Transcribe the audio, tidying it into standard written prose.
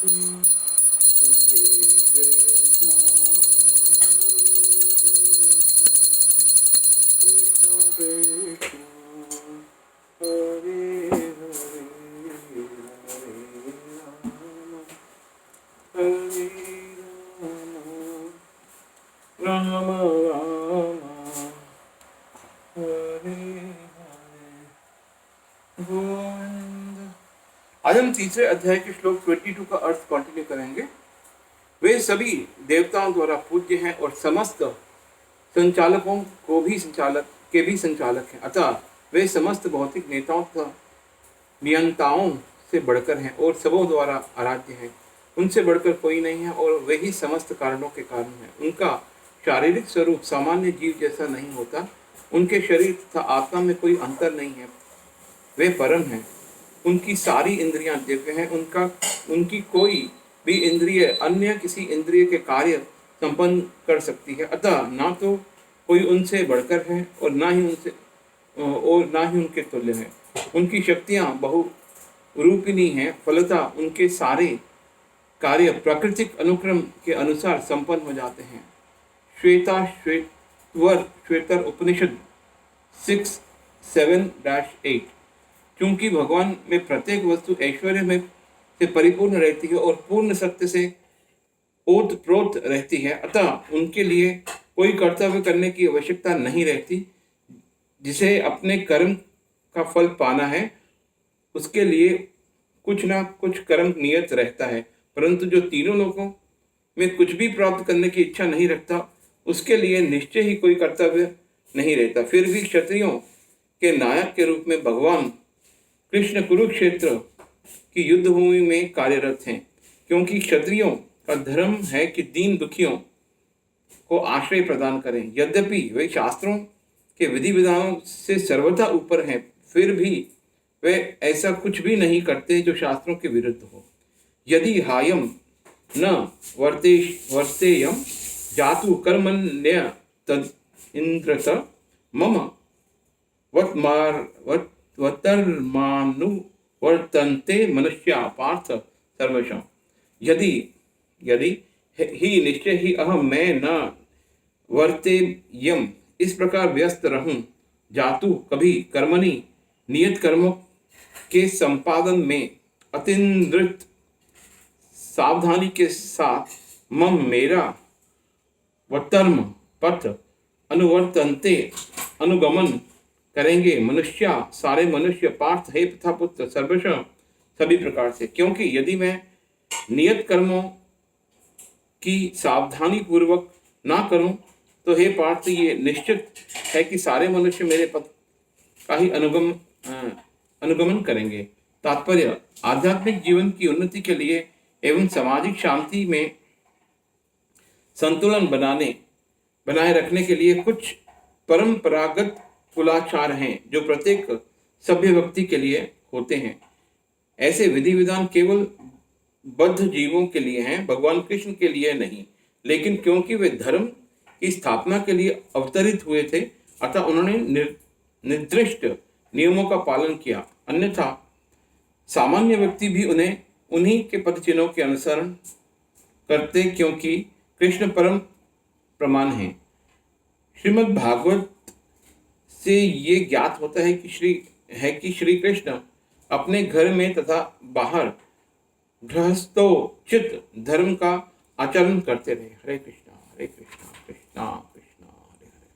आज हम तीसरे अध्याय के श्लोक 22 का अर्थ कंटिन्यू करेंगे। वे सभी देवताओं द्वारा पूज्य हैं और समस्त संचालकों के भी संचालक हैं। अतः वे समस्त भौतिक नेताओं तथा नियंताओं से बढ़कर हैं और सबों द्वारा आराध्य हैं। उनसे बढ़कर कोई नहीं है और वे ही समस्त कारणों के कारण हैं। उनका शारीरिक स्वरूप सामान्य जीव जैसा नहीं होता। उनके शरीर तथा आत्मा में कोई अंतर नहीं है। वे परम हैं। उनकी सारी इंद्रियां दिव्य हैं। उनकी कोई भी इंद्रिय अन्य किसी इंद्रिय के कार्य संपन्न कर सकती है। अतः ना तो कोई उनसे बढ़कर है और ना ही उनके तुल्य है। उनकी शक्तियां बहुरूपिणी हैं। फलतः उनके सारे कार्य प्राकृतिक अनुक्रम के अनुसार संपन्न हो जाते हैं। श्वेतर उपनिषद 6:7-8। क्योंकि भगवान में प्रत्येक वस्तु ऐश्वर्य में से परिपूर्ण रहती है और पूर्ण सत्य से ओतप्रोत रहती है, अतः उनके लिए कोई कर्तव्य करने की आवश्यकता नहीं रहती। जिसे अपने कर्म का फल पाना है उसके लिए कुछ ना कुछ कर्म नियत रहता है, परंतु जो तीनों लोकों में कुछ भी प्राप्त करने की इच्छा नहीं रखता उसके लिए निश्चय ही कोई कर्तव्य नहीं रहता। फिर भी क्षत्रियों के नायक के रूप में भगवान कृष्ण कुरुक्षेत्र की युद्ध भूमि में कार्यरत हैं, क्योंकि क्षत्रियों का धर्म है कि दीन दुखियों को आश्रय प्रदान करें। यद्यपि वे शास्त्रों के विधि विधानों से सर्वथा ऊपर हैं, फिर भी वे ऐसा कुछ भी नहीं करते जो शास्त्रों के विरुद्ध हो। यदि हायम न वर्तेयम जातु कर्मण्य तद इंद्रत मम वर्तन्ते मनुष्या पार्थ सर्वशः। यदि ही निश्चय ही अहम मैं न वर्तेयम इस प्रकार व्यस्त रहूं, जातु कभी कर्मणि नियत कर्मों के संपादन में अतिद्रित सावधानी के साथ मम मेरा वर्तर्म पथ अनुवर्तन्ते अनुगमन करेंगे मनुष्या सारे मनुष्य पार्थ हे पिता पुत्र सर्वशः सभी प्रकार से। क्योंकि यदि मैं नियत कर्मों की सावधानी पूर्वक ना करूं तो हे पार्थ ये निश्चित है कि सारे मनुष्य मेरे पथ का ही अनुगमन करेंगे। तात्पर्य, आध्यात्मिक जीवन की उन्नति के लिए एवं सामाजिक शांति में संतुलन बनाए रखने के लिए कुछ परंपरागत कुलाचार हैं जो प्रत्येक सभ्य व्यक्ति के लिए होते हैं। ऐसे विधि विधान केवल बद्ध जीवों के लिए हैं, भगवान कृष्ण के लिए नहीं। लेकिन क्योंकि वे धर्म की स्थापना के लिए अवतरित हुए थे, अतः उन्होंने निर्दिष्ट नियमों का पालन किया। अन्यथा सामान्य व्यक्ति भी उन्हीं के पद चिन्हों के अनुसरण करते, क्योंकि कृष्ण परम प्रमाण है। श्रीमद् भागवत से ये ज्ञात होता है कि श्री कृष्ण अपने घर में तथा बाहर गृहस्थोचित धर्म का आचरण करते रहे। हरे कृष्णा हरे कृष्णा।